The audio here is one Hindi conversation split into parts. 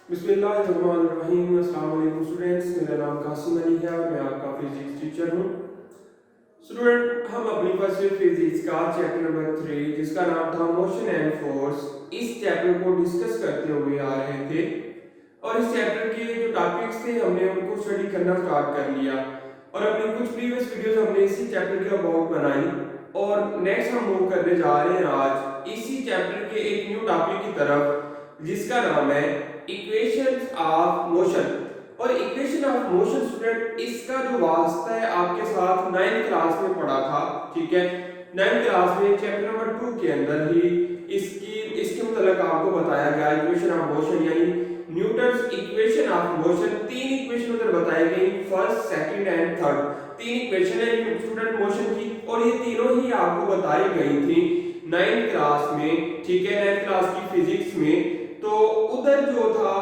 बिस्मिल्लाहिर्रहमानिर्रहीम। अस्सलाम वालेकुम स्टूडेंट्स, मेरा नाम कासिम अली है और मैं आपका फिजिक्स टीचर हूँ। स्टूडेंट, हम अपनी फर्स्ट ईयर फिजिक्स का चैप्टर नंबर 3 जिसका नाम था मोशन एंड फोर्स, इस चैप्टर को डिस्कस करते हुए आ रहे थे और इस चैप्टर के जो टॉपिक्स थे हमने उनको स्टडी करना स्टार्ट कर लिया और अपनी कुछ प्रीवियस वीडियोस हमने इसी चैप्टर के अबाउट बनाई और नेक्स्ट हम मूव करने जा रहे हैं आज इसी चैप्टर के एक न्यू टॉपिक की तरफ जिसका नाम है इक्वेशंस ऑफ मोशन। और इक्वेशन ऑफ मोशन स्टूडेंट, इसका जो वास्ता है आपके साथ 9th क्लास में पढ़ा था, ठीक है। 9th क्लास में चैप्टर नंबर 2 के अंदर ही इसके मतलब आपको बताया गया इक्वेशन ऑफ मोशन यानी न्यूटन्स इक्वेशन ऑफ मोशन। तीन इक्वेशन उधर बताई गई, फर्स्ट, सेकंड एंड थर्ड। तीन इक्वेशन है स्टूडेंट मोशन की और ये तीनों ही आपको बताई गई थी 9th क्लास में, ठीक है, 9th क्लास की फिजिक्स में। तो उधर जो था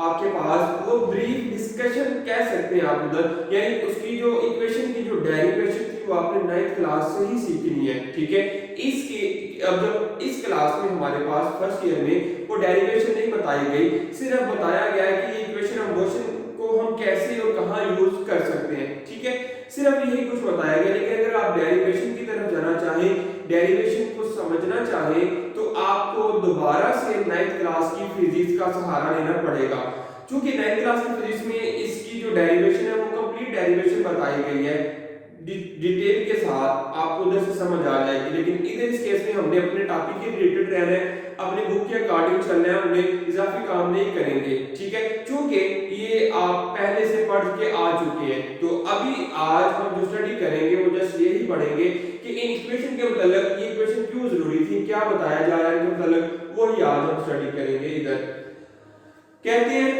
आपके पास वो ब्रीफ डिस्कशन कह सकते हैं आप उधर, यानी उसकी जो इक्वेशन की जो डेरिवेशन थी वो आपने 9th क्लास से ही सीखनी है, ठीक है। इसके अब जब इस क्लास में हमारे पास फर्स्ट ईयर में वो डेरिवेशन नहीं बताई गई, सिर्फ बताया गया है कि इक्वेशन ऑफ मोशन को हम कैसे और कहां यूज कर सकते हैं, ठीक है। सिर्फ यही कुछ बताया गया, लेकिन अगर आप डेरिवेशन की तरफ जाना चाहें, डेरिवेशन को समझना चाहें, तो आपको दोबारा से 9th क्लास की फिजिक्स का सहारा लेना पड़ेगा। क्योंकि 9th क्लास की फिजिक्स में इसकी जो डेरिवेशन है वो कंप्लीट डेरिवेशन बताई गई है डिटेल के साथ, आपको उधर से समझ आ जाएगी। लेकिन इधर इस केस में हमने अपने टॉपिक के रिलेटेड रहना है, अपने बुक के अकॉर्डिंग चलना है, हमने इजाफी काम नहीं करेंगे, ठीक है। क्योंकि ये आप पहले से पढ़ के आ चुके हैं, तो अभी आज हम जो स्टडी करेंगे वो जस्ट यही पढ़ेंगे कि इन इक्वेशन के मतलब ये इक्वेशन क्यों जरूरी थी, क्या बताया जा रहा है इनके मतलब, वही आज हम स्टडी करेंगे। इधर कहते हैं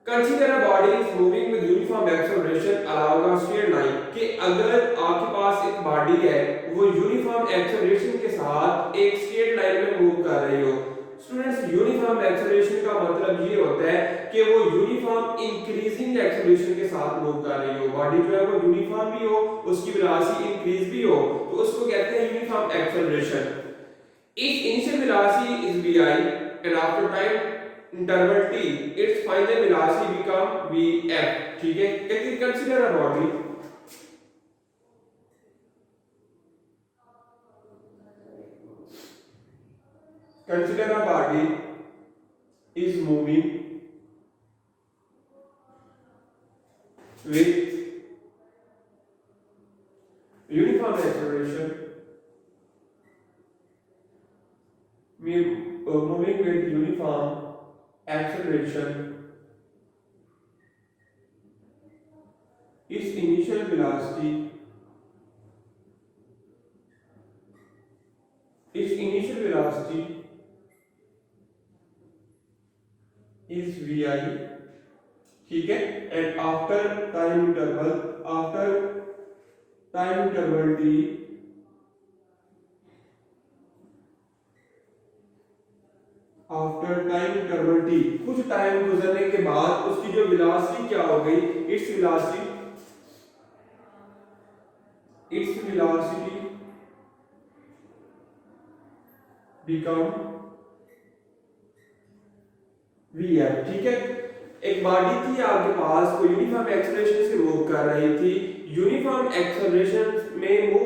consider a body is moving with uniform acceleration along a straight line, कि अगर आपके पास एक बॉडी है वो यूनिफॉर्म एक्सेलरेशन के साथ एक स्ट्रेट लाइन में मूव कर रही हो। स्टूडेंट्स, यूनिफॉर्म एक्सेलरेशन का मतलब ये होता है कि वो यूनिफॉर्म इंक्रीजिंग एक्सेलरेशन के साथ मूव कर रही हो, बॉडी जो है वो यूनिफॉर्म भी हो, उसकी वेलोसिटी इंक्रीज भी हो, तो उसको कहते हैं uniform acceleration. Its initial velocity is vi and after time interval t its final velocity become vf, ठीक है। कहते consider a body, consider a body is moving with uniform acceleration, moving with uniform acceleration. Its initial velocity is vi, ठीक है। And after time interval t, after time interval t, कुछ टाइम गुजरने के बाद उसकी जो वेलोसिटी क्या हो गई, इट्स वेलोसिटी बिकम vf, ठीक है। एक बॉडी थी आपके पास, वो यूनिफॉर्म एक्सेलरेशन से मूव कर रही थी, यूनिफॉर्म एक्सेलरेशन में मूव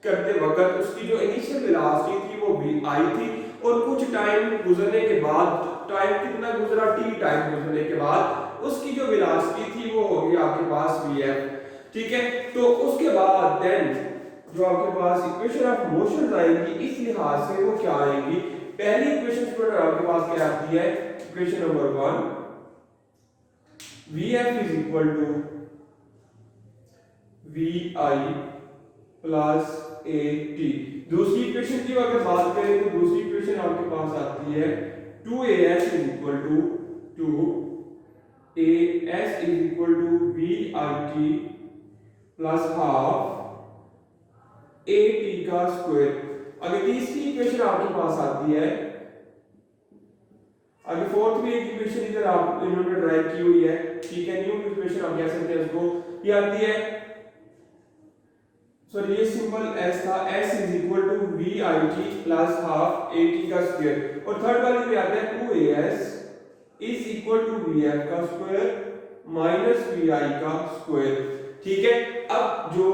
करते वक्त उसकी जो इनिशियल वेलोसिटी थी वो भी आई थी और कुछ टाइम गुजरने के बाद, टाइम कितना गुजरा, t टाइम गुजरने के बाद उसकी जो वेलोसिटी थी वो होगी आपके पास vf, ठीक है। तो उसके बाद देन जो आपके पास इक्वेशन ऑफ मोशन आएगी, इस लिहाज से वो क्या आएगी, पहली इक्वेशन स्टूडेंट आपके पास क्या आती है, equation number 1 vf is equal to vi plus at। दूसरी इक्वेशन की अगर बात करें तो दूसरी इक्वेशन आपके पास आती है 2as is equal to 2as is equal to vit plus half at का स्क्वायर। अगर तीसरी इक्वेशन आपके पास आती है, अगर फोर्थ में एक इक्वेशन इधर आप इन्होंने ड्राइव की हुई है, ठीक है, न्यू इक्वेशन आप कह सकते हैं उसको, ये आती है, सॉरी ये सिंबल s था, s is equal to V I T plus half A T का स्क्वायर, और थर्ड वाली पे आता है 2as is equal to V F का स्क्वायर माइनस वी आई का स्क्वायर। ठीक है, अब जो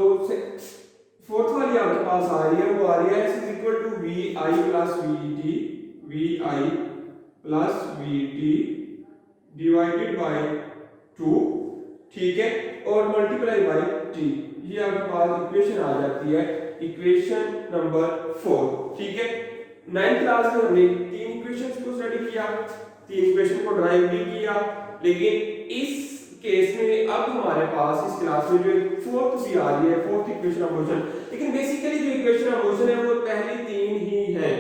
फोर्थ वाली आपके पास आ रही है वो आ रही है is equal to V I plus V I plus V T divided by 2। ठीक है, और मल्टीप्लाई बाय टी। ये आपके पास इक्वेशन आ जाती है, इक्वेशन नंबर 4। ठीक है, 9th क्लास में हमने तीन इक्वेशंस को स्टडी किया, तीन इक्वेशन को ड्राइव भी किया, लेकिन इस केस में अब हमारे पास इस क्लास में जो फोर्थ भी आ रही है, फोर्थ इक्वेशन ऑफ मोशन। लेकिन बेसिकली जो इक्वेशन ऑफ मोशन है वो पहली तीन ही है,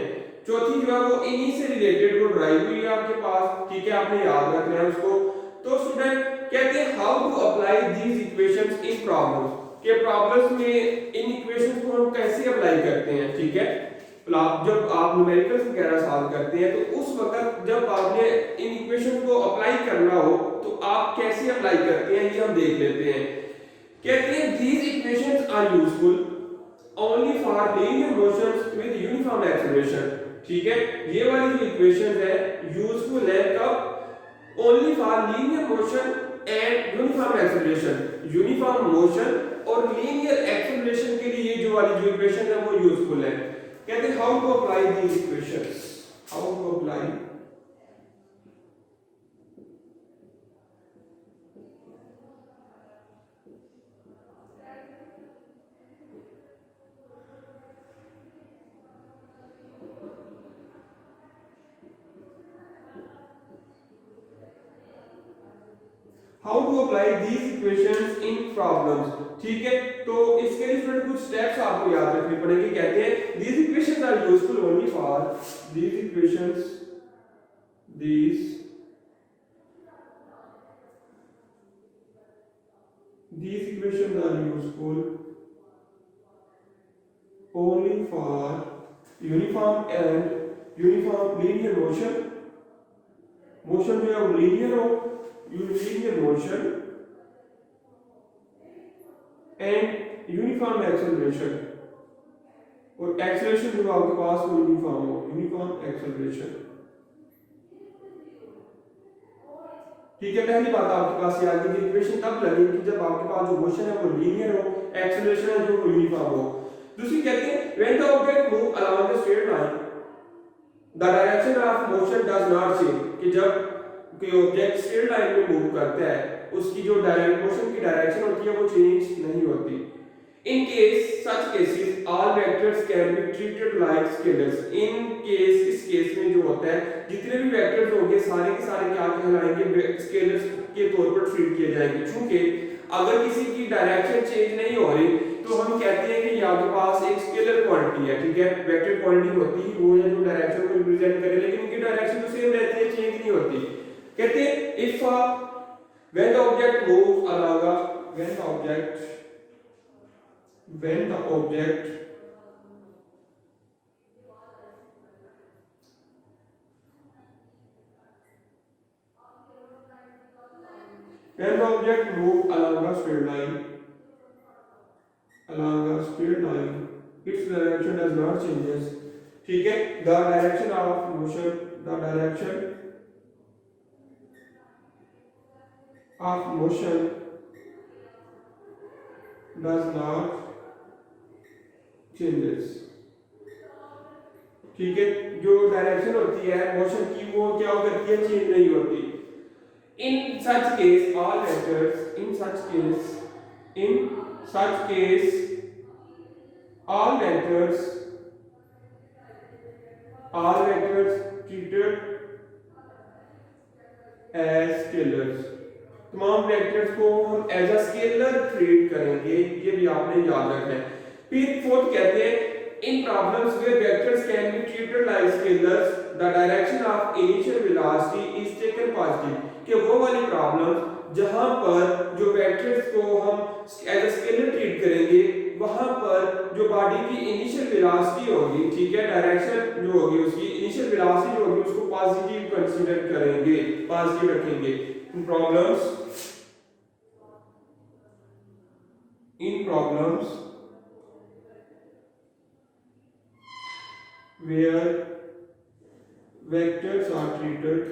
चौथी जो है वो इन्हीं से रिलेटेड वो ड्राइव हुई है आपके पास। ठीक है, आपने याद रखना है उसको। तो स्टूडेंट कहते हैं how to apply these equations in problems, के प्रॉब्लम्स में इन इक्वेशंस को हम कैसे अप्लाई करते हैं। ठीक है, जब आप न्यूमेरिकल्स वगैरह सॉल्व करते हैं तो उस वक्त जब आपने इन इक्वेशंस को अप्लाई करना हो तो आप कैसे अप्लाई करते हैं ये हम देख लेते हैं। कहते हैं these equations are useful only for linear motions with uniform acceleration. ठीक है, ये वाली जो इक्वेशन है यूजफुल है कब? Only for linear motion and uniform acceleration. Uniform motion और लीनियर एक्सेलरेशन के लिए ये जो वाली जो इक्वेशन है वो यूजफुल है। कहते हैं how to apply these equations, how to apply how to apply these equations in problems. ठीक है, तो इसके लिए स्टूडेंट कुछ स्टेप्स आपको याद रखने पड़ेंगे। कहते हैं these equations are useful only for these equations are useful only for uniform linear motion, motion जो है वो लीनियर हो, linear motion and uniform acceleration, और एक्सेलरेशन जो आपके पास वो यूनिफॉर्म हो, यूनिफॉर्म एक्सेलरेशन। ठीक है, पहली बात आपके पास याद रखिए इक्वेशन तब लगेगी जब आपके पास जो मोशन है वो लीनियर हो, एक्सेलरेशन है जो यूनिफॉर्म हो। दूसरी कहते हैं when the object move along the straight line the direction of motion does not change, कि जब कोई ऑब्जेक्ट स्ट्रेट लाइन में मूव करता है उसकी जो डायरेक्ट मोशन की डायरेक्शन होती है वो चेंज नहीं होती। In case such cases all vectors can be treated like scalars. In case, इस केस में जो होता है जितने भी वेक्टर्स होंगे सारे के सारे क्या कहलाएंगे? स्केलर्स के तौर पर ट्रीट किए जाएंगे। क्योंकि अगर किसी की डायरेक्शन चेंज नहीं हो रही तो हम कहते हैं कि ये आपके पास एक स्केलर क्वांटिटी है। ठीक है, वेक्टर क्वांटिटी होती है वो है जो डायरेक्शन को रिप्रेजेंट करे, लेकिन इनकी डायरेक्शन तो सेम रहती है, चेंज नहीं होती। कहते हैं if when the object moves along a when the object when the object move along a straight line its direction does not changes। ठीक है, the direction of motion does not changes। ठीक है, जो डायरेक्शन होती है मोशन की वो क्या करती है? चेंज नहीं होती। In such case all vectors all vectors treated as scalars। तमाम वेक्टर्स को हम एज अ स्केलर ट्रीट करेंगे, ये भी आपने याद रखना है। फिर फोर्थ कहते हैं in problems where vectors can be treated like scalars the direction of initial velocity is taken positive. कि वो वाली प्रॉब्लम जहां पर जो वेक्टर्स को हम एज अ स्केलर ट्रीट करेंगे वहां पर जो बॉडी की इनिशियल वेलोसिटी होगी, ठीक है, डायरेक्शन जो होगी उसकी इनिशियल वेलोसिटी जो होगी उसको पॉजिटिव कंसीडर करेंगे, पॉजिटिव रखेंगे। in problems where vectors are treated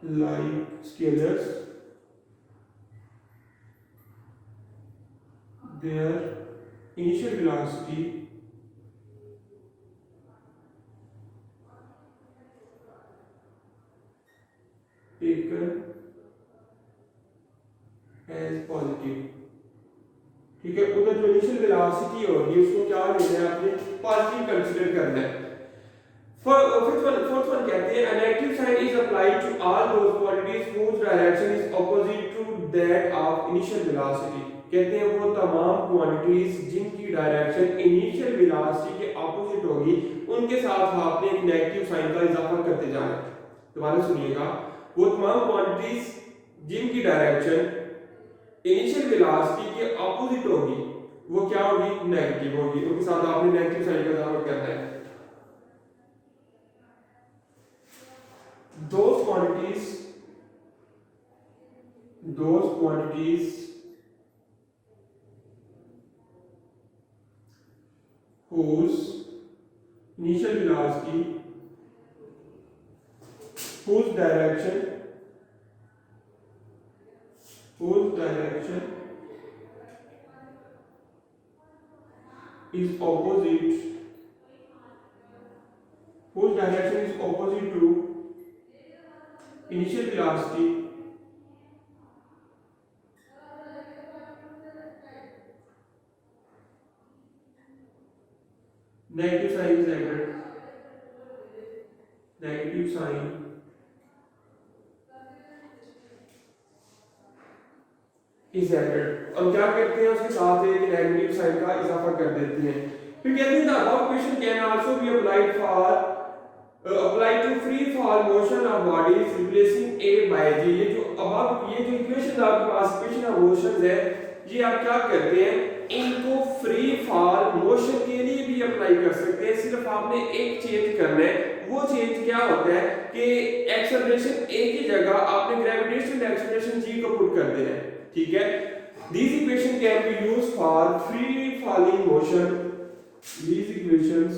like scalars, their initial velocity taken as positive। ठीक है, उधर जो इनिशियल वेलोसिटी होगी उसको क्या लेना है आपने, पॉजिटिव कंसीडर करना है। फोर्थ वन कहते हैं an active sign is applied to all those quantities whose direction is opposite to that of initial velocity। कहते हैं वो तमाम क्वांटिटीज जिनकी डायरेक्शन इनिशियल वेलोसिटी के ऑपोजिट होगी उनके साथ आपने एक नेगेटिव साइन का इजाफा करते जाना है। दोबारा सुनिएगा, वो तमाम क्वांटिटीज जिनकी डायरेक्शन इनिशियल वेलोसिटी के ऑपोजिट होगी वो क्या होगी, नेगेटिव होगी, उनके साथ आपने नेगेटिव साइन का इजाफा करना है। those quantities whose initial velocity whose direction is opposite to initial velocity negative sign is added, negative sign is added। और क्या करते हैं उसके साथ एक नेगेटिव साइन का इजाफा कर देते हैं। फिर कहते हैं the above equation can also be applied to free fall motion of bodies replacing A by G। ये जो इक्वेशन आपके पास इक्वेशन ऑफ मोशंस है, ये आप क्या करते हैं, इनको फ्री फॉल मोशन के लिए भी अप्लाई कर सकते हैं। सिर्फ आपने एक चेंज करना है, वो चेंज क्या होता है कि एक्सेलरेशन A की जगह आपने ग्रेविटेशनल एक्सेलरेशन G को पुट कर देना है। ठीक है, these equation can be used for free falling motion। these equations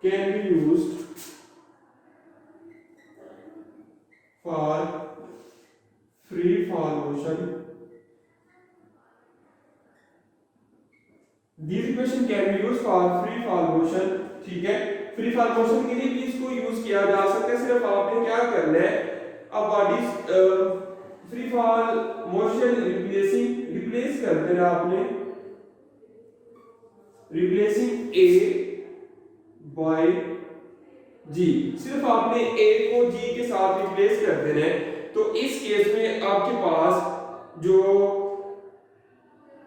can be used for free fall motion। these equation can be used for free fall motion। ठीक है, फ्री फॉल मोशन के लिए भी इसको यूज किया जा सकता है। सिर्फ आपने क्या करना है, अब bodies free fall motion replace करते हैं आपने रिप्लेसिंग A by G। सिर्फ आपने A को G के साथ रिप्लेस कर देना है। तो इस केस में आपके पास जो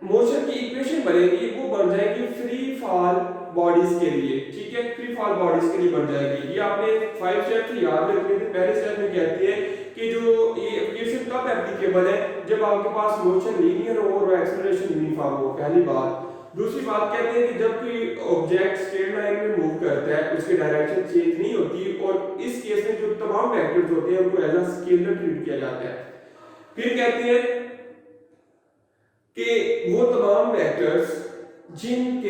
मोशन की इक्वेशन बनेगी वो बन जाएगी फ्री फॉल बॉडीज के लिए। ठीक है, फ्री फॉल बॉडीज के लिए बन जाएगी। ये आपने 5 स्टेप्स याद रखने थे। पहले स्टेप में कहते हैं कि जो ये इक्वेशन कब एप्लीकेबल है, जब आपके पास मोशन लीनियर हो और एक्सेलरेशन यूनिफॉर्म हो, पहली बात। दूसरी बात कहते हैं कि जब कोई ऑब्जेक्ट स्ट्रेट लाइन में मूव करता है उसकी डायरेक्शन चेंज नहीं होती, और इस केस में जो तमाम वेक्टर्स होते हैं उनको एज अ स्केलर ट्रीट किया जाता है। फिर कहते हैं कि वो तमाम वेक्टर्स जिनको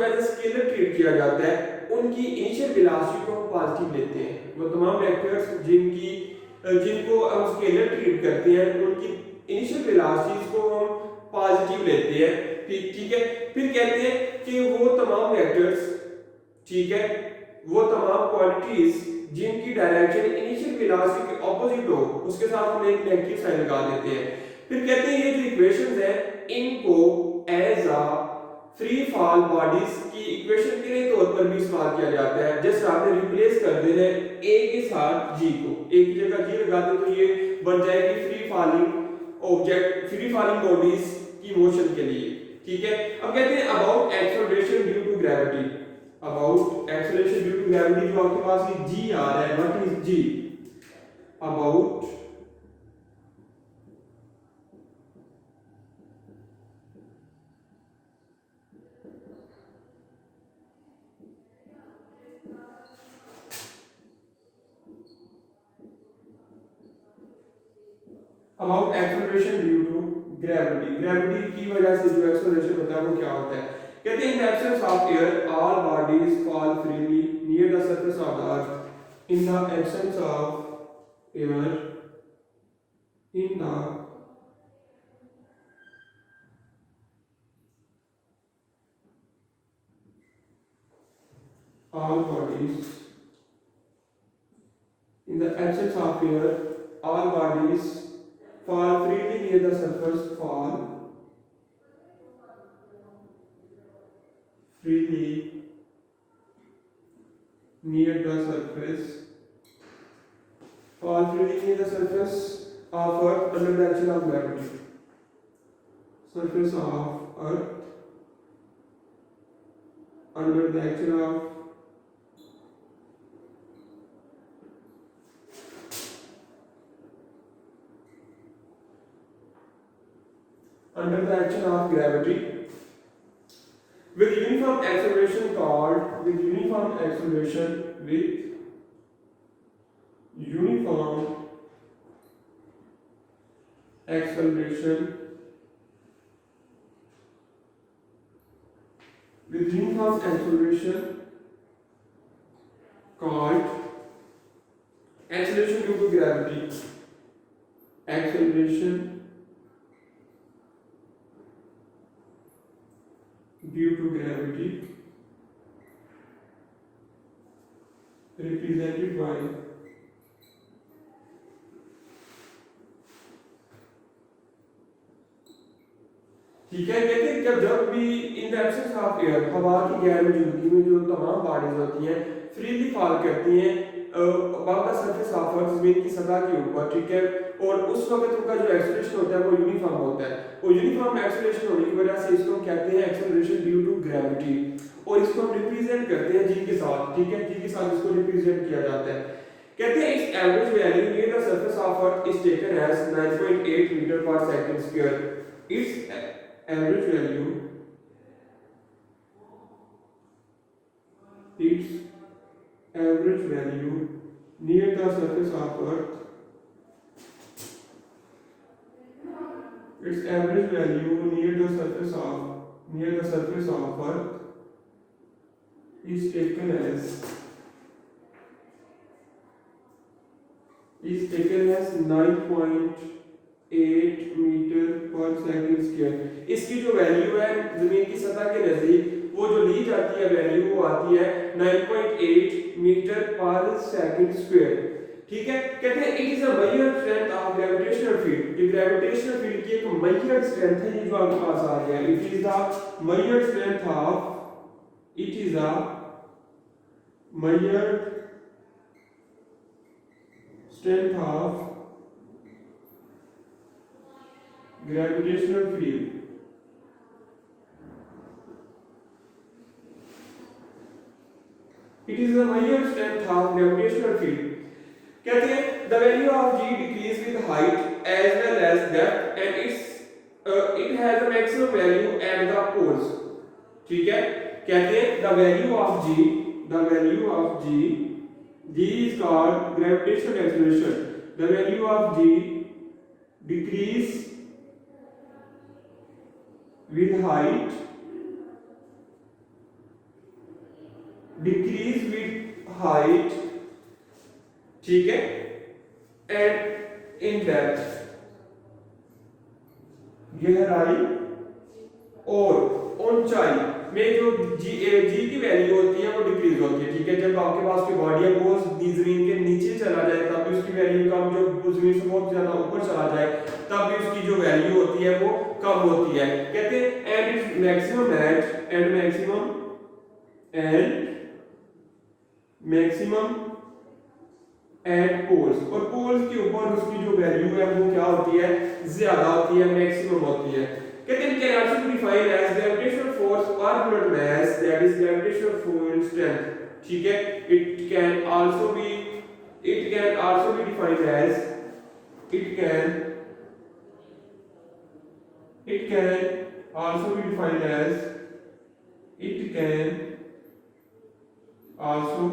एज अ स्केलर ट्रीट किया जाता है उनकी इनिशियल वेलोसिटी को हम पॉजिटिव लेते हैं। वो तमाम वेक्टर्स जिनको हम स्केलर ट्रीट करते हैं उनकी इनिशियल वेलोसिटीज को हम पॉजिटिव लेते हैं। ठीक है, फिर कहते हैं कि वो तमाम वेक्टर्स, ठीक है, वो तमाम क्वांटिटीज जिनकी डायरेक्शन इनिशियल वेलोसिटी के ऑपोजिट हो उसके साथ हम एक नेगेटिव साइन लगा देते हैं। फिर कहते हैं ये जो इक्वेशंस है इनको as a free fall bodies की इक्वेशन के लिए तौर पर भी इस्तेमाल किया जाता है। जैसे आपने रिप्लेस कर देना है A के साथ G को, A की जगह G लगा दे तो ये बन जाएगी फ्री फॉलिंग बॉडीज की मोशन के लिए। ठीक है, अब कहते हैं about acceleration due to gravity. About acceleration due to gravity जो आपके पास ये G आ रहा है, what is G? About about acceleration due to gravity, gravity की वजह से जो एक्सेलरेशन होता है वो क्या होता है। कहते हैं in the absence of air all bodies fall freely near the surface of the earth. In the absence of air, in the all bodies, in the absence of air all bodies fall freely near the surface, fall freely near the surface, fall freely near the surface of earth under the action of gravity, surface of earth under the action of under the action of gravity with uniform acceleration called, with uniform acceleration, with uniform acceleration, with uniform acceleration called acceleration due to gravity, acceleration due to gravity represented by ठीक है। कहते हैं जब भी in the absence of air हवा की गैर मौजूदगी में जो तमाम बॉडीज होती हैं फ्रीली फॉल करती हैं अबव द सरफेस ऑफ अर्थ, जमीन की सतह के ऊपर, ठीक है। और उस वक्त उनका जो एक्सेलरेशन होता है वो यूनिफॉर्म होता है, और यूनिफॉर्म एक्सेलरेशन होने की वजह से इसको हम कहते हैं एक्सेलरेशन ड्यू टू ग्रेविटी, और इसको हम रिप्रेजेंट करते हैं जी के साथ, ठीक है। जी के साथ इसको रिप्रेजेंट किया जाता है। कहते हैं इस average value near the surface of earth is taken as 9.8 metre per second square. It's average value, its average value near the surface of earth, its average value near the surface of earth is taken as 9.8 metre per second square. इसकी जो वैल्यू है जमीन की सतह के नजदीक वो जो ली जाती है वैल्यू वो आती है 9.8 मीटर पर सेकंड स्क्वायर, ठीक है। कहते हैं it is a measure strength of gravitational field. ये ग्रेविटेशनल फील्ड की एक मेजर स्ट्रेंथ है, ये जो आपके पास आ गया। It is the measure strength of, it is a measure strength of gravitational field, it is the measure strength of gravitational field। कहते हैं the value of g decrease with height as well as depth and it has a maximum value at the poles, ठीक है। कहते हैं the value of g is called gravitational acceleration। the value of g decrease with height, ठीक है, and in depth, गहराई और ऊंचाई में जो जी की वैल्यू होती है वो डिक्रीज होती है, ठीक है। जब आपके पास कोई बॉडी है वो जमीन के नीचे चला जाए तब भी उसकी वैल्यू कम, जब जमीन से बहुत ज्यादा ऊपर चला जाए तब भी उसकी जो वैल्यू होती है वो कम होती है। कहते हैं and it's maximum at poles, और पोल्स के ऊपर उसकी जो वैल्यू है वो क्या होती है, ज्यादा होती है, मैक्सिमम होती है। कहते हैं can also be defined as gravitational force per unit mass, that is gravitational force strength, ठीक है। It can also be defined as it can also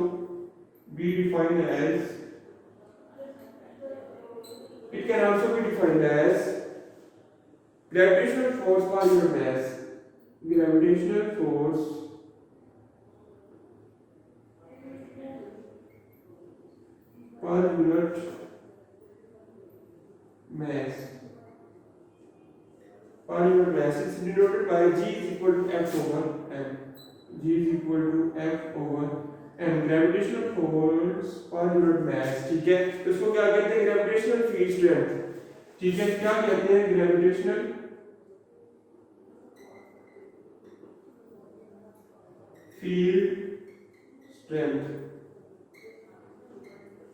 be defined as It can also be defined as gravitational force per unit mass. Gravitational force per unit mass. Per unit mass is denoted by G is equal to F over M. G is equal to F over M. Gravitational force per unit mass. ठीक है, तो इसको क्या कहते हैं? Gravitational field strength. ठीक है, क्या कहते हैं? Gravitational field strength.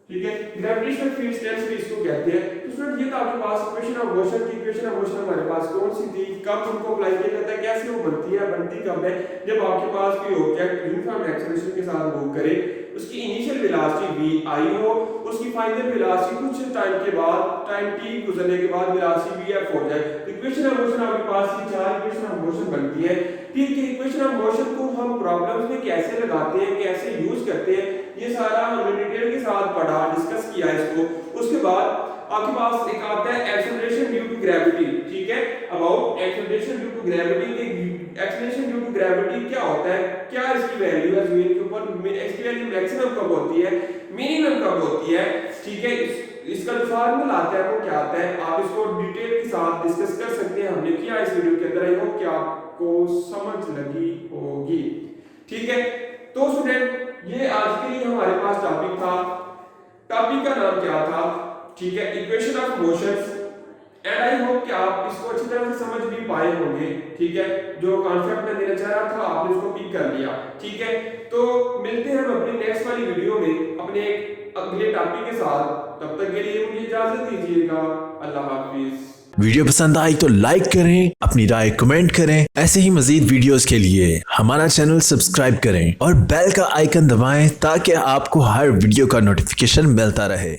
ठीक है, ग्रेविटेशनल फील्ड स्ट्रेंथ भी इसको कहते हैं. तो स्टूडेंट ये तो आपके पास इक्वेशन ऑफ मोशन की. इक्वेशन ऑफ मोशन हमारे पास कौन सी थी, कब उनको अप्लाई किया जाता है, कैसे वो बनती है, बनती कब है? जब आपके पास कोई ऑब्जेक्ट यूनिफॉर्म एक्सेलरेशन के साथ मूव करे, उसकी इनिशियल वेलोसिटी v आई हो, उसकी फाइनल वेलोसिटी कुछ टाइम के बाद, टाइम t गुजरने के बाद वेलोसिटी v f हो जाए. इक्वेशन ऑफ मोशन आपके पास ये चार इक्वेशन ऑफ मोशन बनती है. ठीक है, इक्वेशन ऑफ मोशन को हम प्रॉब्लम्स में कैसे लगाते हैं, कैसे यूज करते हैं, ये सारा हमने डिटेल के साथ पढ़ा, डिस्कस किया इसको. उसके बाद आपके पास एक आता है एक्सेलरेशन ड्यू टू ग्रेविटी. ठीक है, about acceleration due to gravity. Acceleration due to gravity क्या होता है, क्या इसकी वैल्यू है जमीन के ऊपर, इसकी वैल्यू मैक्सिमम कब होती है, मिनिमम कब होती है. ठीक है, इसका जो फार्मूला आता है वो क्या आता है, आप इसको डिटेल के साथ डिस्कस कर सकते हैं. हमने किया इस वीडियो के अंदर. आई होप कि आपको समझ लगी होगी. ठीक है, तो स्टूडेंट ये आज के लिए हमारे पास टॉपिक था. टॉपिक का नाम क्या था? ठीक है, equation of motions. And I hope कि आप इसको अच्छी तरह से समझ भी पाए होंगे. ठीक है, जो कॉन्सेप्ट मैं देना चाह रहा था आपने इसको पिक कर लिया. ठीक है, तो मिलते हैं हम अपनी नेक्स्ट वाली वीडियो में अपने एक अगले टॉपिक के साथ. तब तक के लिए मुझे इजाजत दीजिएगा. अल्लाह हाफिज. वीडियो पसंद आई तो लाइक करें, अपनी राय कमेंट करें. ऐसे ही मजीद वीडियोस के लिए हमारा चैनल सब्सक्राइब करें और बेल का आइकन दबाएं ताकि आपको हर वीडियो का नोटिफिकेशन मिलता रहे.